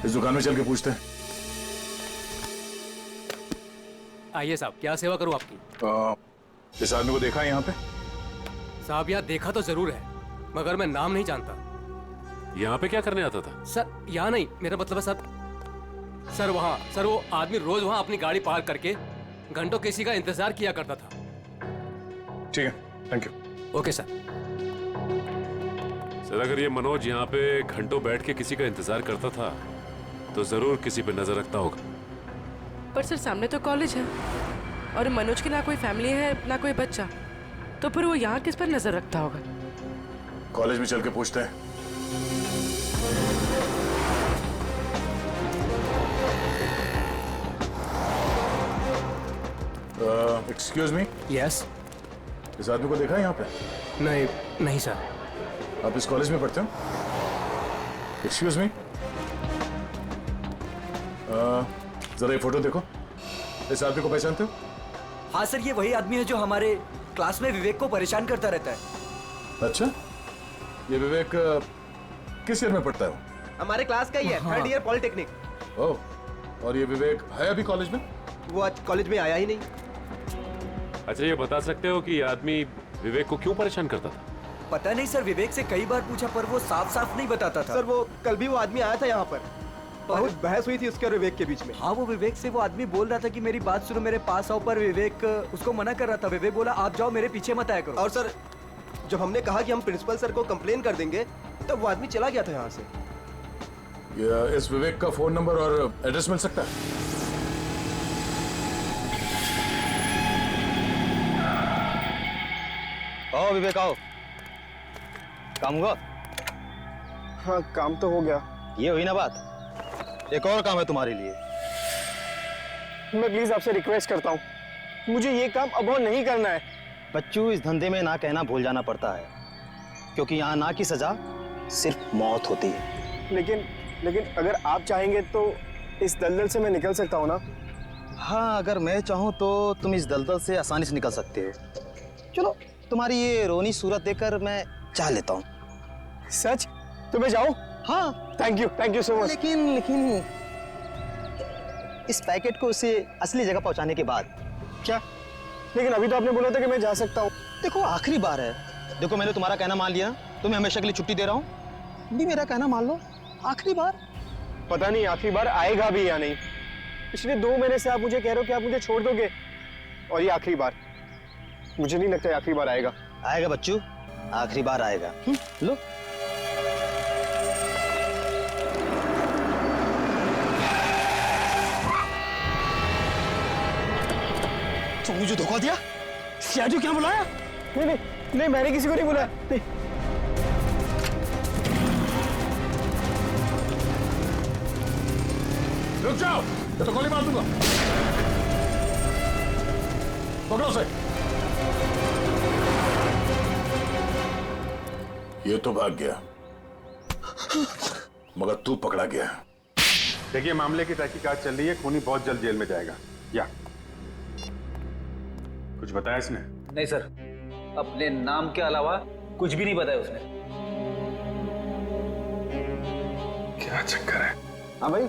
इस दुकान में चल के पूछते हैं। आइए साहब, क्या सेवा करूं आपकी? इस आदमी को देखा है यहाँ पे? साहब यहाँ देखा तो जरूर है, मगर मैं नाम नहीं जानता। यहाँ पे क्या करने आता था? सर यहाँ नहीं, मेरा मतलब है सर वहाँ। सर वो आदमी रोज वहाँ अपनी गाड़ी पार्क करके घंटों किसी का इंतजार किया करता था। ठीक है, thank you. Okay sir. Sir अगर ये मनोज यहाँ पे घंटों बैठ के किसी का इंतजार करता था तो जरूर किसी पे नजर रखता होगा। पर सर सामने तो कॉलेज है और मनोज की ना कोई फैमिली है ना कोई बच्चा, तो फिर वो यहाँ किस पर नजर रखता होगा? कॉलेज में चल के पूछते हैं। Excuse me, yes. इस आदमी को देखा है यहाँ पे? नहीं नहीं सर। आप इस कॉलेज में पढ़ते हो? एक्सक्यूज मी, जरा ये फोटो देखो। इस आदमी को पहचानते हो? हाँ सर, ये वही आदमी है जो हमारे क्लास में विवेक को परेशान करता रहता है। अच्छा, ये विवेक किस ईयर में पढ़ता है वो? हमारे क्लास का ही है, थर्ड ईयर पॉलिटेक्निक। ओह, और ये विवेक है अभी कॉलेज में? वो आज कॉलेज में आया ही नहीं। अच्छा ये बता सकते हो कि ये आदमी विवेक को क्यों परेशान करता था? पता नहीं सर, विवेक से कई बार पूछा पर वो साफ साफ नहीं बताता था। सर वो कल भी वो आदमी आया था यहाँ पर, बहुत बहस हुई थी उसके और विवेक के बीच में। हाँ, वो विवेक से वो आदमी बोल रहा था कि मेरी बात सुनो, मेरे पास आओ, पर विवेक उसको मना कर रहा था। विवेक बोला आप जाओ, मेरे पीछे मत आया करो। और सर जब हमने कहा कि हम प्रिंसिपल सर को कंप्लेन कर देंगे, तब वो आदमी चला गया था यहाँ से। इस विवेक का फोन नंबर और एड्रेस मिल सकता है? आओ विवेक आओ, काम हुआ? हाँ काम तो हो गया। ये हुई ना बात, एक और काम है तुम्हारे लिए। मैं प्लीज आपसे रिक्वेस्ट करता हूँ, मुझे ये काम अब और नहीं करना है। बच्चों, इस धंधे में ना कहना भूल जाना पड़ता है, क्योंकि यहाँ ना की सजा सिर्फ मौत होती है। लेकिन अगर आप चाहेंगे तो इस दलदल से मैं निकल सकता हूँ ना? हाँ, अगर मैं चाहूँ तो तुम इस दलदल से आसानी से निकल सकते हो। चलो, तुम्हारी ये रोनी सूरत देखकर मैं चाह लेता हूँ। सच? तो मैं जाऊँ? हाँ, थैंक यू सो मच। लेकिन इस पैकेट को उसे असली जगह पहुंचाने के बाद। क्या? लेकिन अभी तो आपने बोला था कि मैं जा सकता हूँ। देखो आखिरी बार है, देखो मैंने तुम्हारा कहना मान लिया, तुम्हें हमेशा के लिए छुट्टी दे रहा हूँ, भी मेरा कहना मान लो, आखिरी बार। पता नहीं आखिरी बार आएगा भी या नहीं। पिछले 2 महीने से आप मुझे कह रहे हो कि आप मुझे छोड़ दोगे, और ये आखिरी बार। मुझे नहीं लगता आखिरी बार आएगा। आएगा बच्चू, आखिरी बार आएगा। लो। तो मुझे धोखा दिया? सियाजू क्या बुलाया? नहीं, मैंने किसी को नहीं बुलाया। नहीं। रुक जाओ, ये तो गोली मार दूंगा। पकड़ो उसे। ये तो भाग गया, मगर तू पकड़ा गया। देखिए मामले की तहकीकात चल रही है, खूनी बहुत जल्द जेल में जाएगा। या कुछ बताया इसने? नहीं सर, अपने नाम के अलावा कुछ भी नहीं बताया उसने। क्या चक्कर है? हाँ भाई,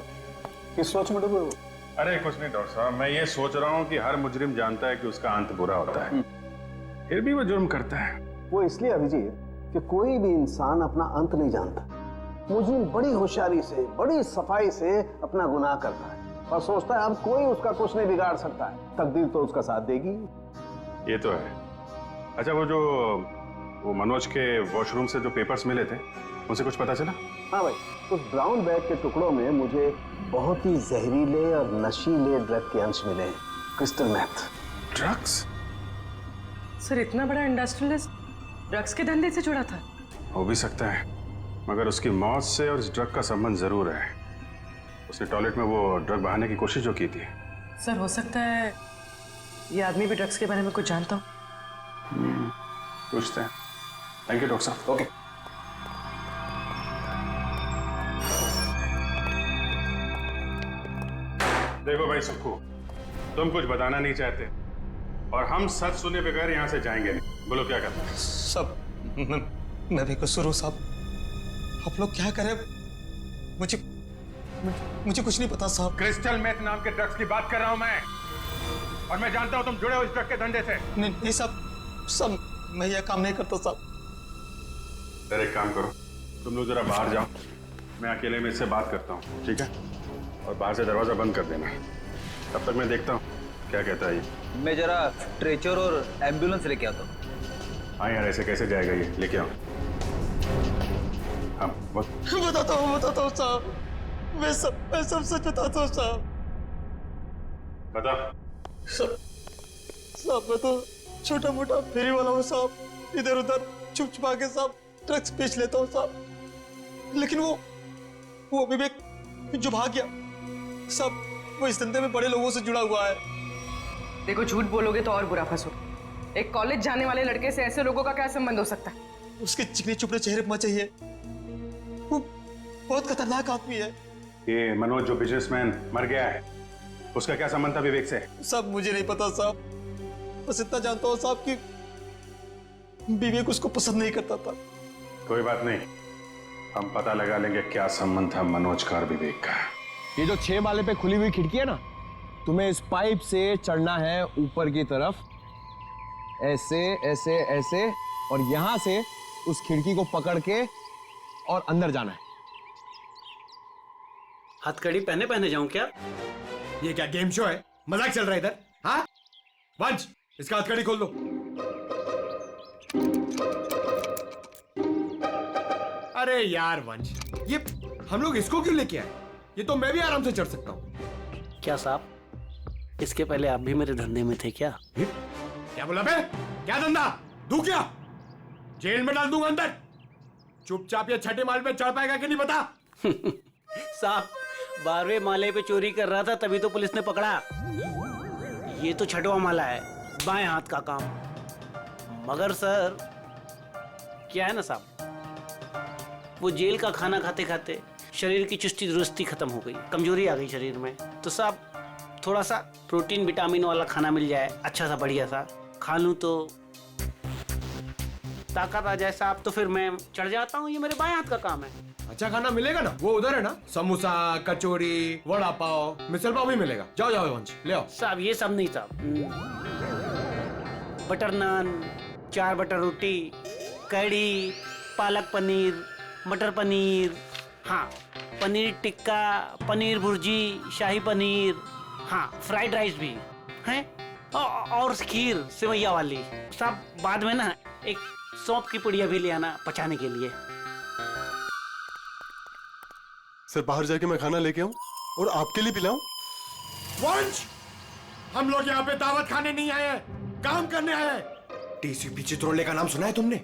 किस सोच में डूबे हो? अरे कुछ नहीं डॉक्टर साहब, मैं ये सोच रहा हूँ कि हर मुजरिम जानता है कि उसका अंत बुरा होता है, फिर भी वो जुर्म करता है। वो इसलिए अभिजीत कि कोई भी इंसान अपना अंत नहीं जानता। मुजरिम बड़ी होशियारी से, बड़ी सफाई से अपना गुनाह करता है और सोचता है अब कोई उसका कुछ नहीं बिगाड़ सकता है, तकदीर तो उसका साथ देगी। ये तो है। अच्छा वो मनोज के वॉशरूम से जो पेपर्स मिले थे, उनसे कुछ पता चला? हाँ भाई, उस ब्राउन बैग के टुकड़ों में मुझे बहुत ही जहरीले और नशीले ड्रग के अंश मिले हैं, क्रिस्टल मैथ। ड्रग्स? सर इतना बड़ा इंडस्ट्रियलिस्ट ड्रग्स के धंधे से जुड़ा था? हो भी सकता है, मगर उसकी मौत से और इस ड्रग का संबंध जरूर है। उसने टॉयलेट में वो ड्रग बहाने की कोशिश जो की थी। सर हो सकता है ये आदमी भी ड्रग्स के बारे में कुछ जानता हो। पूछते हैं। थैंक यू डॉक्टर साहब। ओके। देखो भाई सुक्कू, तुम कुछ बताना नहीं चाहते और हम सच सुने बगैर यहाँ से जाएंगे नहीं। बोलो क्या करना है? सब मैं भी कसूर हूँ साहब, आप लोग क्या करें, मुझे कुछ नहीं पता साहब। क्रिस्टल मेथ नाम के ड्रग्स की बात कर रहा हूं मैं, और मैं जानता हूं तुम जुड़े हो इस ड्रग के धंधे से। नहीं साहब, मैं यह काम नहीं करता साहब। सर एक काम करो, तुम लोग जरा बाहर जाओ, मैं अकेले में इससे बात करता हूँ, ठीक है? और बाहर से दरवाजा बंद कर देना, तब तक मैं देखता हूँ क्या कहता है ये। मैं जरा स्ट्रेचर और एम्बुलेंस लेके आता हूँ। हाँ यार, ऐसे कैसे जाएगा ये, लेके आओ। हाँ बताता हूँ साहब, मैं सब सच बताता हूँ साहब। बता। साहब मैं तो छोटा मोटा फेरी वाला हूँ साहब, इधर उधर छुप छुपा के साहब ड्रग्स बेच लेता हूँ साहब। लेकिन वो विवेक जो भाग गया साहब, वो इस धंधे में बड़े लोगों से जुड़ा हुआ है। देखो, झूठ बोलोगे तो और बुरा फंसो। एक कॉलेज जाने वाले लड़के से ऐसे लोगों का क्या संबंध हो सकता है? उसके चिकने चुपड़े चेहरे पर चाहिए, वो बहुत खतरनाक आदमी है। ये मनोज जो बिजनेसमैन मर गया है, उसका क्या संबंध था विवेक से? साहब मुझे नहीं पता साहब, बस इतना जानता हूँ साहब कि विवेक उसको पसंद नहीं करता था। कोई बात नहीं, हम पता लगा लेंगे क्या संबंध था मनोज का और विवेक का। ये जो 6 माले पे खुली हुई खिड़की है ना, तुम्हें इस पाइप से चढ़ना है ऊपर की तरफ, ऐसे ऐसे ऐसे, और यहां से उस खिड़की को पकड़ के और अंदर जाना है। हथकड़ी पहने जाऊं क्या? ये क्या गेम शो है? मजाक चल रहा है इधर? हाँ वंश, इसका हथकड़ी खोल दो। अरे यार वंश, ये हम लोग इसको क्यों लेके आए? ये तो मैं भी आराम से चढ़ सकता हूँ। क्या साहब, इसके पहले आप भी मेरे धंधे में थे क्या? क्या बोला बे? क्या धंधा? दू क्या? जेल में डाल दूंगा अंदर। चुपचाप ये 6ठे माल पे चढ़ पाएगा कि नहीं पता? साहब 12वें माले पे चोरी कर रहा था, तभी तो पुलिस ने पकड़ा। ये तो 6वां माला है, बाएं हाथ का काम। मगर सर क्या है ना साहब, वो जेल का खाना खाते खाते शरीर की चुस्ती दुरुस्ती खत्म हो गई, कमजोरी आ गई शरीर में। तो साहब थोड़ा सा प्रोटीन विटामिन वाला खाना मिल जाए, अच्छा सा बढ़िया सा खा लूं तो ताकत आ जाए साहब, तो फिर मैं चढ़ जाता हूँ। ये मेरे बाएं हाथ का काम है। अच्छा खाना मिलेगा ना? वो उधर है ना, समोसा, कचौरी, वड़ा पाव, मिसल पाव भी मिलेगा। जाओ जाओ वंश, ले आओ। साहब ये सब नहीं साहब, बटर नान, 4 बटर रोटी, कढ़ी, पालक पनीर, मटर पनीर, हाँ पनीर टिक्का, पनीर भुर्जी, शाही पनीर, हाँ फ्राइड राइस भी हैं, और खीर सेवैया वाली। साहब बाद में ना एक सौंफ की पुड़िया भी ले आना पचाने के लिए। सर बाहर जाके मैं खाना लेके आऊं और आपके लिए पिलाऊं? वंश, हम लोग यहाँ पे दावत खाने नहीं आए हैं, काम करने आए हैं। टीसीपी चित्रोले का नाम सुना है तुमने?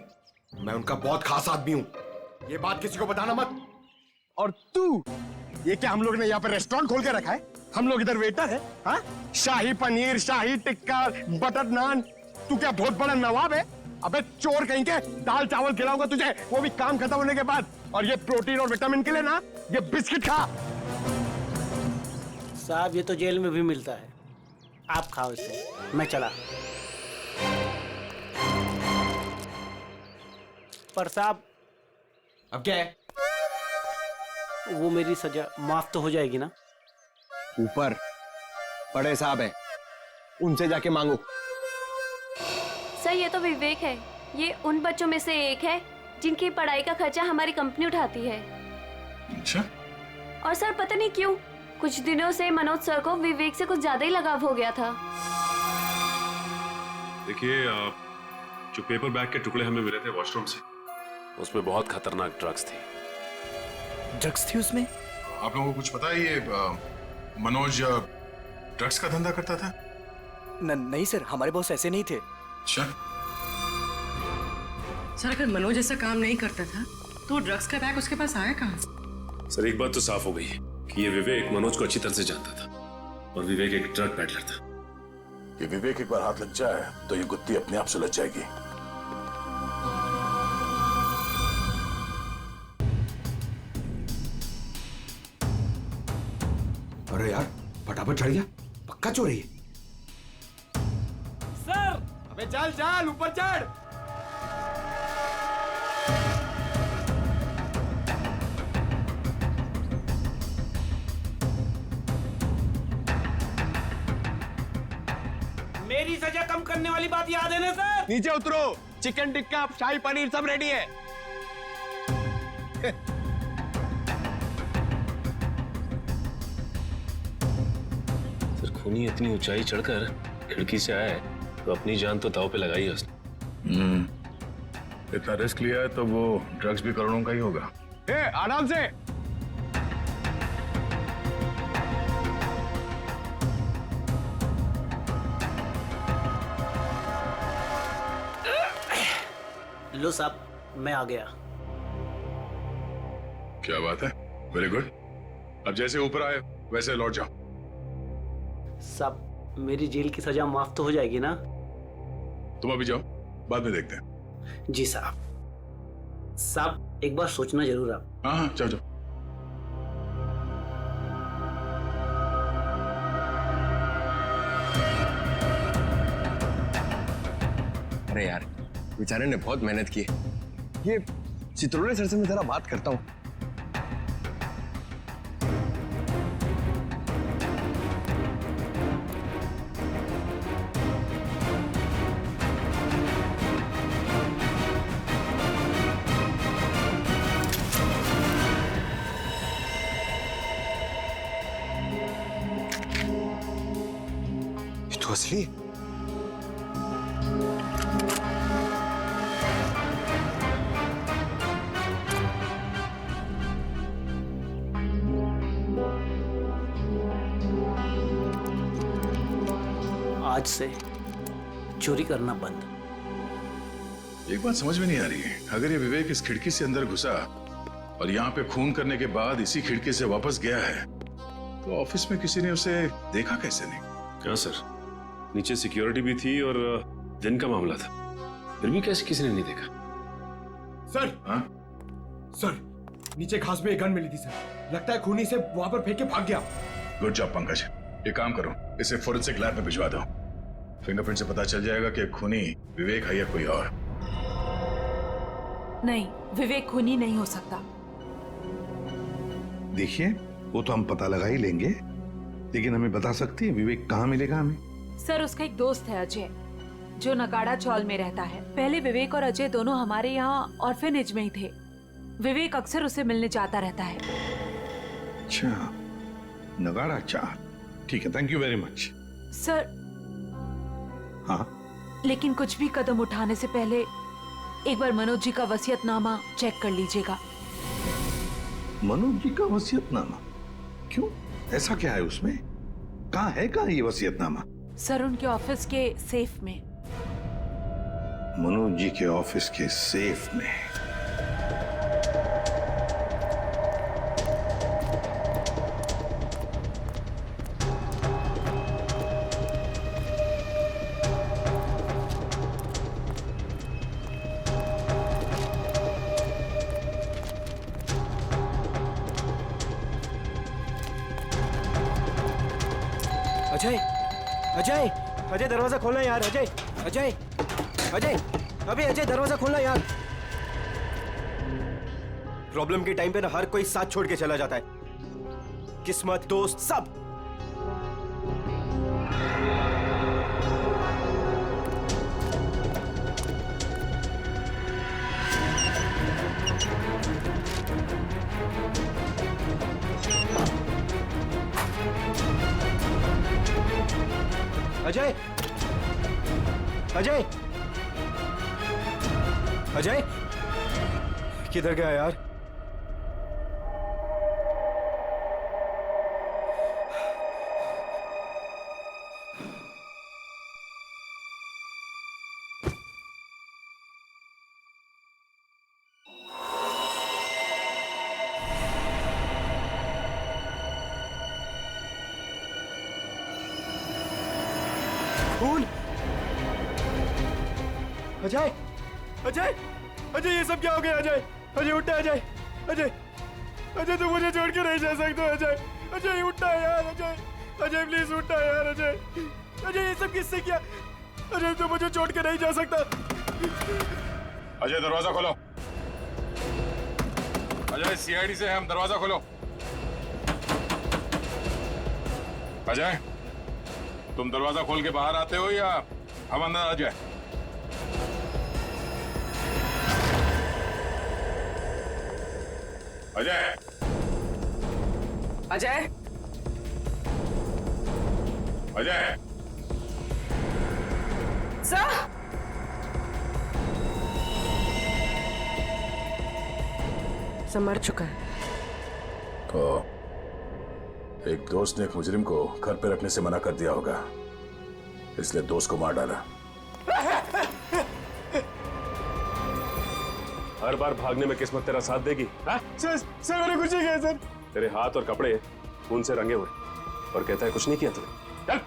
मैं उनका बहुत खास आदमी हूँ, ये बात किसी को बताना मत। और तू, ये क्या हम लोग ने यहाँ पे रेस्टोरेंट खोल के रखा है? हम लोग इधर वेटर है? हाँ, शाही पनीर, शाही टिक्का, बटर नान, तू क्या बहुत बड़ा नवाब है? अबे चोर कहीं के, दाल चावल खिलाऊंगा तुझे, वो भी काम खत्म होने के बाद। और ये प्रोटीन और विटामिन के लिए ना, ये बिस्किट खा। साहब ये तो जेल में भी मिलता है, आप खाओ इसे, मैं चला। पर साहब अब क्या है? वो मेरी सजा माफ तो हो जाएगी ना? ऊपर बड़े साहब है, उनसे जाके मांगो। सर ये तो विवेक है, ये उन बच्चों में से एक है जिनकी पढ़ाई का खर्चा हमारी कंपनी उठाती है। अच्छा? और सर पता नहीं क्यों कुछ दिनों से मनोज सर को विवेक से कुछ ज्यादा ही लगाव हो गया था। देखिए, जो पेपर बैग के टुकड़े हमें मिले थे वॉशरूम से, उसमें बहुत खतरनाक ड्रग्स थी। ड्रग्स थी उसमें? आप लोगों को कुछ पता है ये मनोज ड्रग्स का धंधा करता था? नहीं सर, हमारे बॉस ऐसे नहीं थे। अच्छा? सर अगर मनोज ऐसा काम नहीं करता था तो ड्रग्स का बैग उसके पास आया कहाँ से? सर एक बात तो साफ हो गई है कि ये विवेक मनोज को अच्छी तरह से जानता था, और विवेक एक ड्रग पैडलर था। ये विवेक एक बार हाथ लग जाए तो ये गुत्ती अपने आप सुलझ जाएगी। अरे यार फटाफट चढ़ गया, पक्का चोरी है। सर अबे चल चल ऊपर चढ़। मेरी सजा कम करने वाली बात याद है ना सर? नीचे उतरो, चिकन टिक्का शाही पनीर सब रेडी है। सर खूनी इतनी ऊंचाई चढ़कर खिड़की से आया है तो अपनी जान तो दांव पे लगाई है उसने। इतना रिस्क लिया है तो वो ड्रग्स भी करोड़ों का ही होगा। आराम से। लो साहब, मैं आ गया। क्या बात है, वेरी गुड। अब जैसे ऊपर आए वैसे लौट जाओ। साहब मेरी जेल की सजा माफ तो हो जाएगी ना? तुम अभी जाओ, बाद में देखते हैं। जी साहब। साहब एक बार सोचना जरूर आप। हाँ हाँ, जाओ जाओ। अरे यार, बेचारे ने बहुत मेहनत की। ये चित्रोले सर से मैं जरा बात करता हूँ। ये तो असली है। आज से चोरी करना बंद। एक बात समझ में नहीं आ रही है, अगर ये विवेक इस खिड़की से अंदर घुसा और यहाँ पे खून करने के बाद इसी खिड़की से वापस गया है तो ऑफिस में किसी ने उसे देखा कैसे नहीं? हाँ सर, नीचे सिक्योरिटी भी थी और दिन का मामला था, फिर भी कैसे किसी ने नहीं देखा? सर। हाँ सर, नीचे घास में एक गन मिली थी सर, लगता है खूनी से वहां पर फेंक के भाग गया। Good job Pankaj. एक काम करो, इसे फोरेंसिक लैब में भिजवा दो। फिंगरप्रिंट से पता चल जाएगा कि खूनी विवेक है या कोई और। नहीं, विवेक खूनी नहीं हो सकता। देखिए, वो तो हम पता लगा ही लेंगे, लेकिन हमें बता सकती है विवेक कहाँ मिलेगा हमें? सर उसका एक दोस्त है अजय, जो नगाड़ा चौल में रहता है। पहले विवेक और अजय दोनों हमारे यहाँ ऑर्फेनेज में ही थे। विवेक अक्सर उसे मिलने जाता रहता है। अच्छा, नगाड़ा चाल, ठीक है, thank you very much. Sir. हाँ, लेकिन कुछ भी कदम उठाने से पहले एक बार मनोज जी का वसीयतनामा चेक कर लीजिएगा। मनोज जी का वसीयतनामा? क्यों, ऐसा क्या है उसमें? कहाँ है ये वसीयतनामा? सर उनके ऑफिस के सेफ में। मनोज जी के ऑफिस के सेफ में? अजय, अजय, अजय दरवाजा खोलना यार। अजय, अजय, अजय, अबे अजय दरवाजा खोलना यार। प्रॉब्लम के टाइम पे ना हर कोई साथ छोड़ के चला जाता है, किस्मत, दोस्त, सब। अजय, अजय, अजय, किधर गया यार? खून? अजय, अजय, अजय, ये सब क्या हो गया? अजय, अजय उठा। अजय, अजय, अजय तू मुझे छोड़ के नहीं जा सकते। अजय, अजय उठा यार। अजय, अजय प्लीज उठा यार। अजय, अजय ये सब किससे किया? अजय तू मुझे छोड़ के नहीं जा सकता। अजय दरवाजा खोलो। अजय सीआईडी से हम, दरवाजा खोलो। अजय तुम दरवाजा खोल के बाहर आते हो या हम अंदर आ जाए। अजय, अजय, अजय, सर। सब मर चुका है। तो एक दोस्त ने एक मुजरिम को घर पे रखने से मना कर दिया होगा, इसलिए दोस्त को मार डाला। हर बार भागने में किस्मत तेरा साथ देगी? सर मैंने कुछ नहीं किया सर। तेरे हाथ और कपड़े खून से रंगे हुए और कहता है कुछ नहीं किया तूने। चल।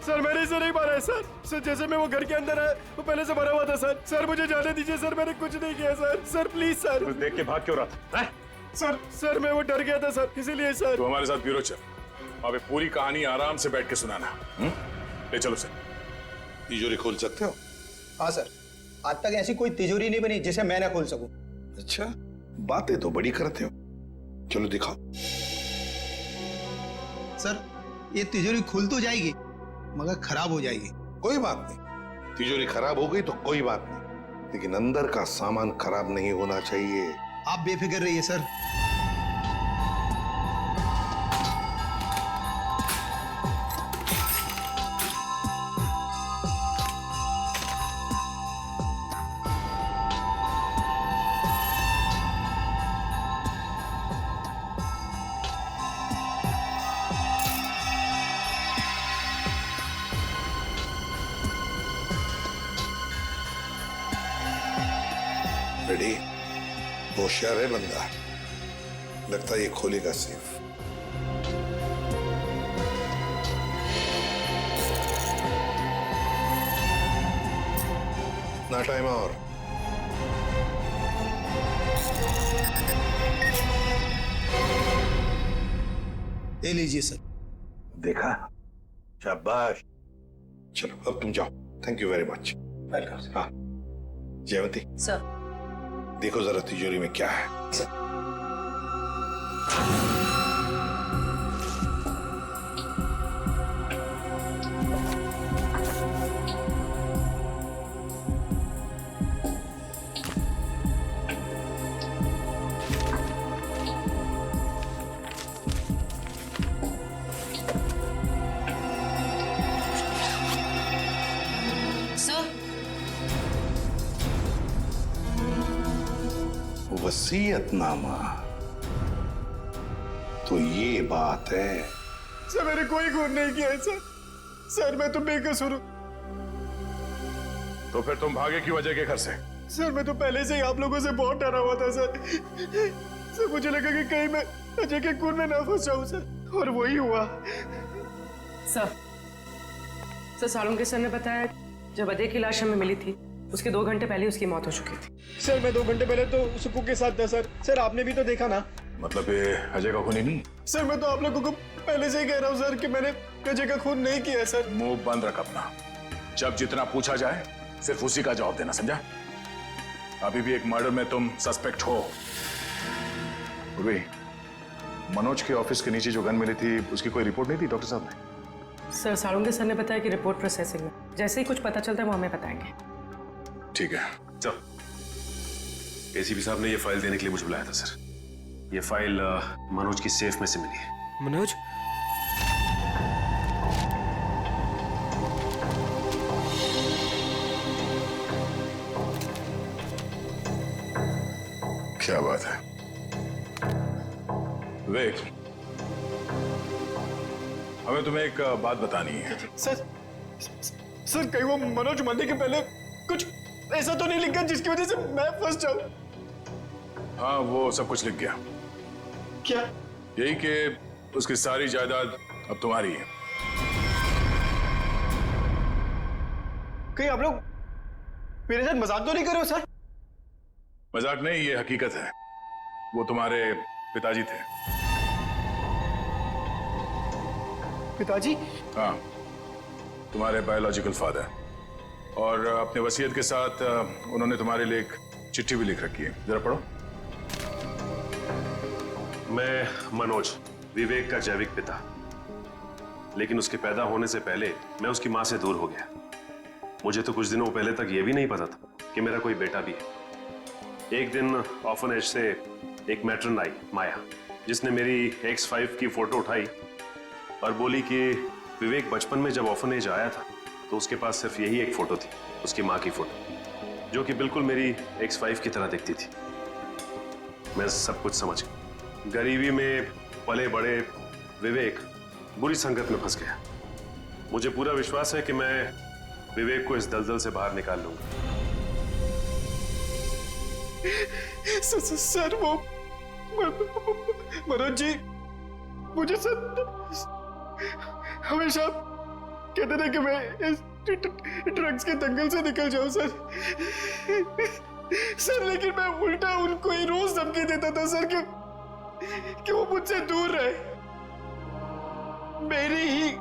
सर मैंने इसे नहीं मारा है सर। सर जैसे मैं वो घर के अंदर आया वो पहले से मरा हुआ था सर। सर मुझे जाने दीजिए सर, मैंने कुछ नहीं किया सर। Sir please sir. तू देख के भाग क्यों रहा था? सर मैं वो डर गया था सर, इसीलिए सर। तो हमारे साथ ब्यूरो चल, वहां पे पूरी कहानी आराम से बैठ के सुनाना। ले चलो सर। तिजोरी खोल सकते हो? हाँ सर, आज तक ऐसी कोई तिजोरी नहीं बनी जिसे मैं ना खोल सकूं। अच्छा, बातें तो बड़ी करते हो। चलो दिखाओ। सर ये तिजोरी खुल तो जाएगी मगर खराब हो जाएगी। कोई बात नहीं, तिजोरी खराब हो गई तो कोई बात नहीं, लेकिन अंदर का सामान खराब नहीं होना चाहिए। आप बेफिक्र रहिए सर। रेडी? होशियार है बंदा, लगता है ये खोलेगा सेफ। ना टाइम और। ले लीजिए सर। देखा, शाबाश। चलो अब तुम जाओ। Thank you very much. Welcome. हाँ जयवंती सर, देखो जरा तिजोरी में क्या है। वसीयतनामा, तो ये बात है। सर मैंने कोई खून नहीं किया है सर। सर मैं तो बेकसूर हूँ। तो फिर तुम भागे क्यों अजय के घर से? सर मैं तो पहले से ही आप लोगों से बहुत डरा हुआ था सर। सर मुझे लगा कि कहीं मैं अजय के खून में ना फंस जाऊं सर, और वही हुआ। सर सालुंके सर ने बताया जब अजय की लाश हमें मिली थी उसके 2 घंटे पहले उसकी मौत हो चुकी थी। सर मैं 2 घंटे पहले तो सुकू के साथ था सर। सर आपने भी तो देखा ना। मतलब ये अजय का खून ही नहीं? सर मैं तो आप लोगों को पहले से ही कह रहा हूँ सर कि मैंने अजय का खून नहीं किया सर। मुंह बंद रख अपना। जब जितना पूछा जाए सिर्फ उसी का जवाब देना, समझा? अभी भी एक मर्डर में तुम सस्पेक्ट हो। उर्वी, मनोज के ऑफिस के नीचे जो गन मिली थी उसकी कोई रिपोर्ट नहीं थी डॉक्टर साहब ने? सर सालुंके सर ने बताया कि रिपोर्ट प्रोसेसिंग में, जैसे ही कुछ पता चलता है वो हमें बताएंगे। ठीक है। चल। एसीपी साहब ने ये फाइल देने के लिए मुझे बुलाया था सर। ये फाइल मनोज की सेफ में से मिली है। मनोज? क्या बात है विवेक, हमें तुम्हें एक बात बतानी है। सर कहीं वो मनोज मरने के पहले कुछ ऐसा तो नहीं लिखा जिसकी वजह से मैं फंस जाऊं? हाँ वो सब कुछ लिख गया। क्या? यही कि उसकी सारी जायदाद अब तुम्हारी है। कहीं आप लोग मेरे साथ मजाक तो नहीं कर रहे हो सर? मजाक नहीं, ये हकीकत है। वो तुम्हारे पिताजी थे। पिताजी? हाँ, तुम्हारे बायोलॉजिकल फादर। और अपने वसीयत के साथ उन्होंने तुम्हारे लिए एक चिट्ठी भी लिख रखी है, जरा पढ़ो। मैं मनोज, विवेक का जैविक पिता, लेकिन उसके पैदा होने से पहले मैं उसकी मां से दूर हो गया। मुझे तो कुछ दिनों पहले तक ये भी नहीं पता था कि मेरा कोई बेटा भी है। एक दिन ऑर्फनेज से एक मैट्रन आई, माया, जिसने मेरी X5 की फोटो उठाई और बोली कि विवेक बचपन में जब ऑर्फनेज आया था तो उसके पास सिर्फ यही एक फोटो थी, उसकी माँ की फोटो, जो कि बिल्कुल मेरी X5 की तरह दिखती थी। मैं सब कुछ समझ गया। गरीबी में पले बड़े विवेक बुरी संगत में फंस गया। मुझे पूरा विश्वास है कि मैं विवेक को इस दलदल से बाहर निकाल लूंगा। सर वो मनोज जी मुझे सर हमेशा कहते थे कि मैं इस ड्रग्स के दंगल से निकल जाऊं सर, लेकिन मैं उल्टा उनको ही रोज धमकी देता था सर कि वो मुझसे दूर रहे। मेरी ही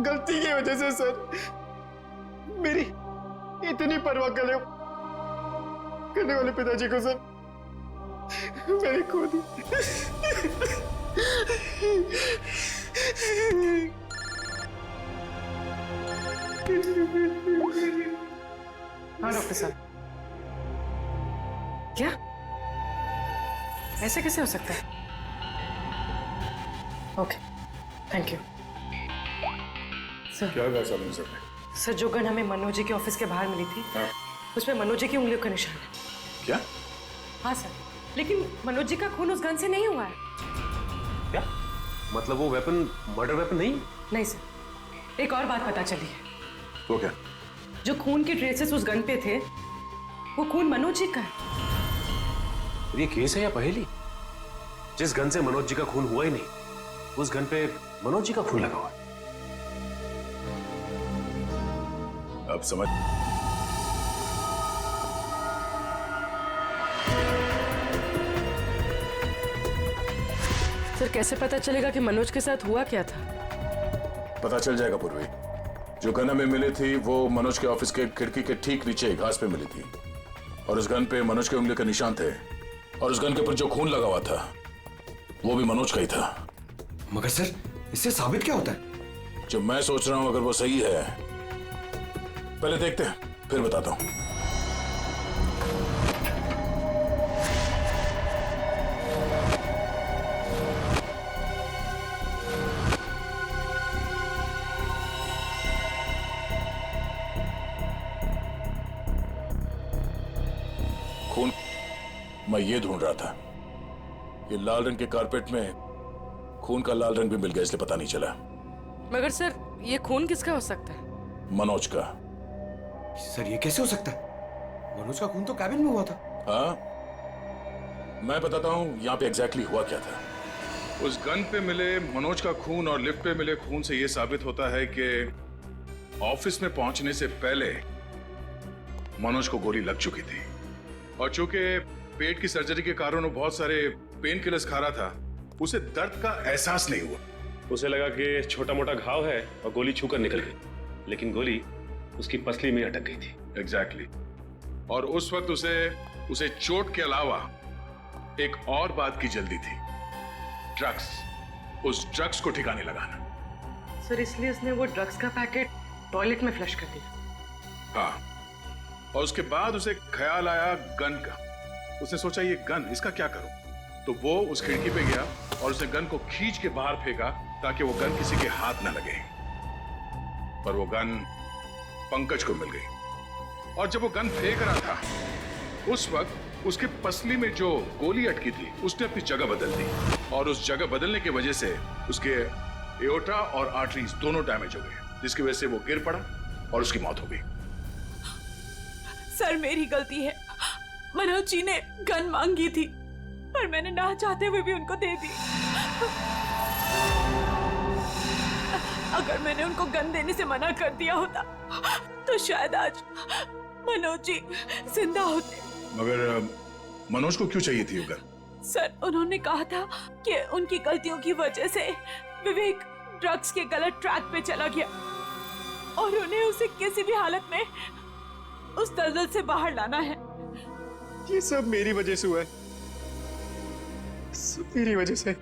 गलती की वजह से सर मेरी इतनी परवाह करने वाले पिताजी को सर मैंने खो दी। हाँ डॉक्टर साहब, क्या ऐसे कैसे हो सकता है? Okay, thank you sir. क्या हुआ साहब सर? सर जो गन हमें मनोज जी के ऑफिस के बाहर मिली थी, उसमें मनोज जी की उंगलियों का निशान है। क्या? हाँ सर, लेकिन मनोज जी का खून उस गन से नहीं हुआ है। क्या मतलब? वो वेपन मर्डर वेपन नहीं? नहीं सर, एक और बात पता चली है। वो क्या? जो खून के ट्रेसेस उस गन पे थे, वो खून मनोज जी का है। ये केस है या पहेली? जिस गन से मनोज जी का खून हुआ ही नहीं, उस गन पे मनोज जी का खून लगा हुआ है। अब समझ। सर कैसे पता चलेगा कि मनोज के साथ हुआ क्या था? पता चल जाएगा पूर्वी। जो गन हमें मिली थी वो मनोज के ऑफिस के खिड़की के ठीक नीचे घास पे मिली थी, और उस गन पे मनोज के उंगली के निशान थे, और उस गन के ऊपर जो खून लगा हुआ था वो भी मनोज का ही था। मगर सर इससे साबित क्या होता है? जो मैं सोच रहा हूं अगर वो सही है, पहले देखते हैं फिर बताता हूं। खून मैं ये ढूंढ रहा था। ये लाल रंग के कारपेट में खून का लाल रंग भी मिल गया, इसलिए पता नहीं चला। मगर सर ये खून किसका हो सकता है? मनोज का। सर ये कैसे हो सकता है? मनोज का खून तो कैबिन में हुआ था। हाँ, मैं बताता हूँ यहाँ पे एग्जैक्टली हुआ क्या था। उस गन पे मिले मनोज का खून और लिफ्ट पे मिले खून से यह साबित होता है कि ऑफिस में पहुंचने से पहले मनोज को गोली लग चुकी थी, और चूंकि पेट की सर्जरी के कारण वो बहुत सारे पेन किलर्स खा रहा था, उसे दर्द का एहसास नहीं हुआ। उसे लगा कि छोटा मोटा घाव है और गोली छूकर निकल गई, लेकिन गोली उसकी पसली में अटक गई थी। एग्जैक्टली। और उस वक्त उसे चोट के अलावा एक और बात की जल्दी थी, ड्रग्स। उस ड्रग्स को ठिकाने लगाना। सर इसलिए उसने वो ड्रग्स का पैकेट टॉयलेट में फ्लश कर दिया। हाँ, और उसके बाद उसे ख्याल आया गन का। उसने सोचा ये गन, इसका क्या करूं? तो वो उस खिड़की पे गया और उसने गन को खींच के बाहर फेंका ताकि वो गन किसी के हाथ न लगे। पर वो गन पंकज को मिल गई, और जब वो गन फेंक रहा था उस वक्त उसके पसली में जो गोली अटकी थी उसने अपनी जगह बदल दी, और उस जगह बदलने की वजह से उसके एओर्टा और आर्टरीज दोनों डैमेज हो गए, जिसकी वजह से वो गिर पड़ा और उसकी मौत हो गई। सर मेरी गलती है। मनोज जी ने गन मांगी थी, पर मैंने ना चाहते हुए भी उनको दे दी। अगर मैंने उनको गन देने से मना कर दिया होता तो शायद आज मनोज जी जिंदा होते। मगर मनोज को क्यों चाहिए थी वो गन? सर उन्होंने कहा था कि उनकी गलतियों की वजह से विवेक ड्रग्स के गलत ट्रैक पे चला गया, और उन्हें उसे किसी भी हालत में उस दलदल से बाहर लाना है। ये सब मेरी वजह से हुआ है, सब मेरी वजह से।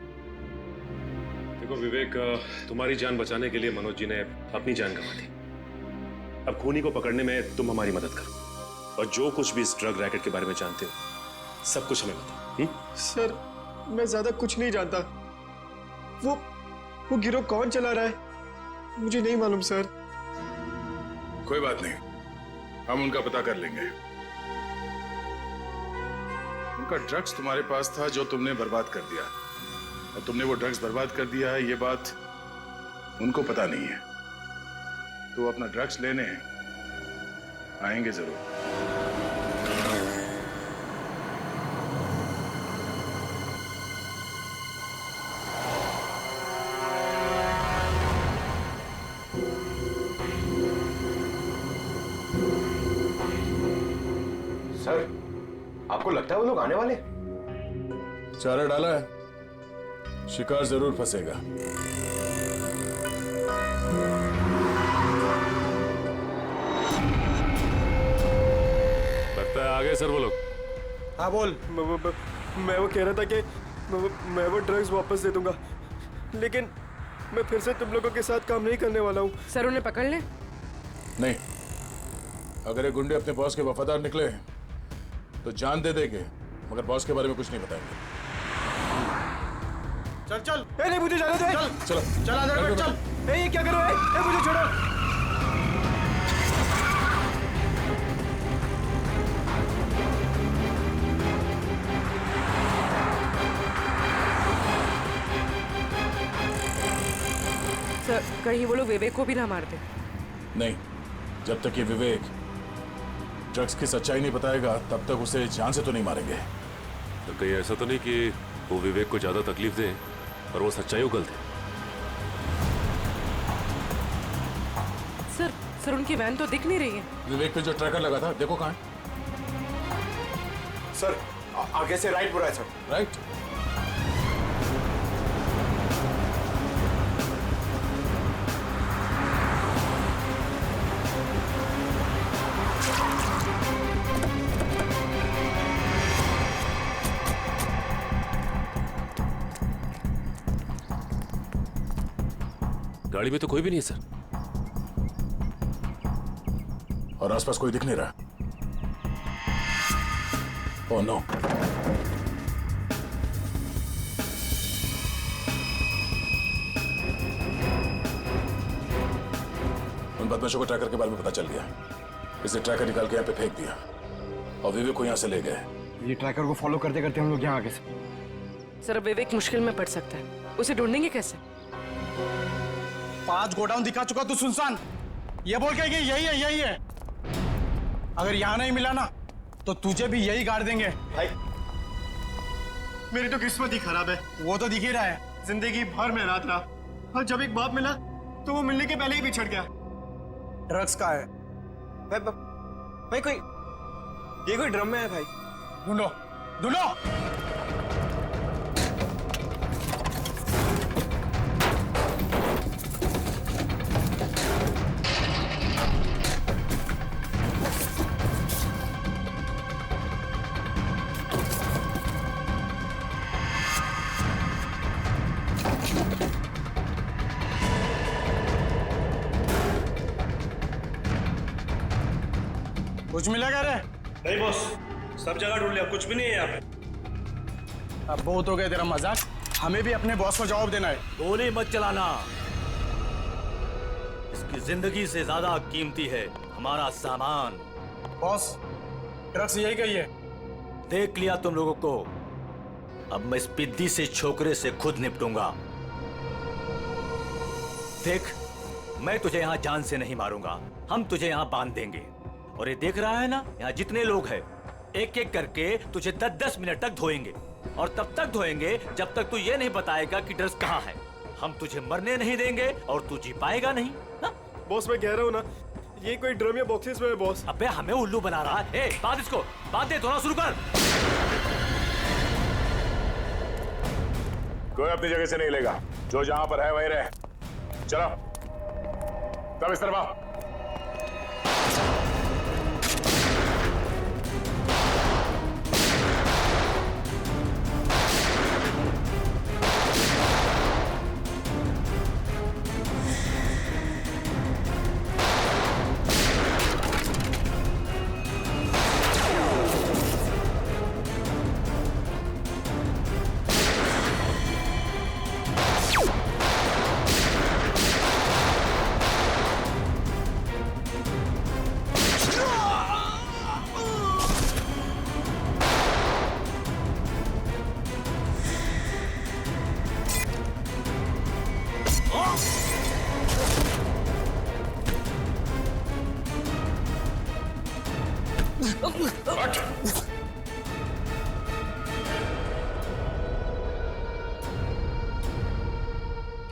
देखो विवेक, तुम्हारी जान बचाने के लिए मनोज जी ने अपनी जान गंवा दी। अब खूनी को पकड़ने में तुम हमारी मदद करो और जो कुछ भी इस ड्रग रैकेट के बारे में जानते हो सब कुछ हमें बताओ। सर मैं ज्यादा कुछ नहीं जानता। वो गिरोह कौन चला रहा है मुझे नहीं मालूम सर। कोई बात नहीं, हम उनका पता कर लेंगे। उनका ड्रग्स तुम्हारे पास था जो तुमने बर्बाद कर दिया, और तुमने वो ड्रग्स बर्बाद कर दिया है ये बात उनको पता नहीं है। तो वो अपना ड्रग्स लेने आएंगे जरूर। सर आपको लगता है वो लोग आने वाले? चारा डाला है, शिकार जरूर फंसेगा। लगता है आगे सर वो लोग। हाँ बोल। मैं वो कह रहा था कि मैं वो ड्रग्स वापस दे दूंगा, लेकिन मैं फिर से तुम लोगों के साथ काम नहीं करने वाला हूँ। सर उन्हें पकड़ ले। नहीं, अगर ये गुंडे अपने बॉस के वफादार निकले तो जान दे देंगे, मगर बॉस के बारे में कुछ नहीं बताएंगे। चल चल। नहीं मुझे जाने दे। चल चलो चल आधार कार्ड चल। ये क्या करो? मुझे छोड़ो। सर कहीं वो लोग विवेक को भी ना मार दे। नहीं, जब तक ये विवेक ड्रग्स की सच्चाई नहीं बताएगा तब तक उसे जान से तो नहीं मारेंगे। तो कहीं ऐसा तो नहीं कि वो विवेक को ज्यादा तकलीफ दे और वो सच्चाई उगल दे? सर उनकी वैन तो दिख नहीं रही है। विवेक पे जो ट्रैकर लगा था देखो कहाँ है। सर आगे से राइट बुरा है सर। राइट। गाड़ी में तो कोई भी नहीं है सर। और आसपास कोई दिख नहीं रहा। Oh no. उन बदमाशों को ट्रैकर के बारे में पता चल गया, इसे ट्रैकर निकाल के यहाँ पे फेंक दिया और विवेक को यहाँ से ले गए। ये ट्रैकर को फॉलो करते करते हम लोग यहाँ आगे से। सर विवेक मुश्किल में पड़ सकता है, उसे ढूंढेंगे कैसे? 5 गोडाउन दिखा चुका तू सुनसान, ये बोल के कि यही है। अगर यहाँ नहीं मिला ना तो तुझे भी यही गाड़ देंगे। भाई मेरी तो किस्मत ही खराब है। वो तो दिख ही रहा है, जिंदगी भर में रात रहा, और जब एक बाप मिला तो वो मिलने के पहले ही बिछड़ गया। ड्रग्स का है भाई कोई ड्रम में है भाई। ढूंढो ढूंढो। कुछ मिला क्या रे? नहीं बॉस, सब जगह ढूंढ लिया, कुछ भी नहीं है यहाँ पे। अब बहुत हो गया तेरा मजाक, हमें भी अपने बॉस को जवाब देना है। गोली मत चलाना, इसकी जिंदगी से ज्यादा कीमती है हमारा सामान। बॉस ड्रग्स यही कहिए। देख लिया तुम लोगों को, अब मैं इस पिद्दी से छोकरे से खुद निपटूंगा। देख, मैं तुझे यहाँ जान से नहीं मारूंगा, हम तुझे यहाँ बांध देंगे। और ये देख रहा है ना, यहाँ जितने लोग हैं एक एक करके तुझे 10-10 मिनट तक धोएंगे, और तब तक धोएंगे जब तक तू ये नहीं बताएगा कि ड्रग्स कहाँ है। हम तुझे मरने नहीं देंगे और तू जी पाएगा नहीं ना। बॉस मैं कह रहा हूँ ना, ये कोई ड्रम या बॉक्सेस में है बॉस। अबे हमें उल्लू बना रहा है। बांध इसको, बांध दे, धोना शुरू कर। कोई अपनी जगह से नहीं लेगा, जो जहां पर है वहीं रहे। चलो तब इस तरफ आओ।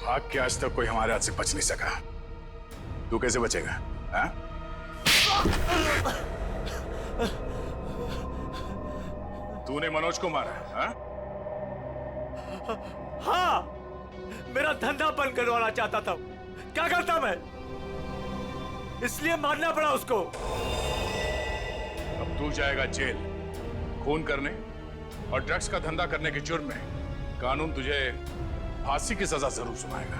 भाग के आज तक कोई हमारे हाथ से बच नहीं सका। तू कैसे बचेगा? हाँ? तूने मनोज को मारा? हाँ? हाँ, मेरा धंधा बंद करवाना चाहता था। क्या करता मैं? इसलिए मारना पड़ा उसको। अब तू जाएगा जेल, खून करने और ड्रग्स का धंधा करने के जुर्म में। कानून तुझे फांसी की सजा जरूर सुनाएगा।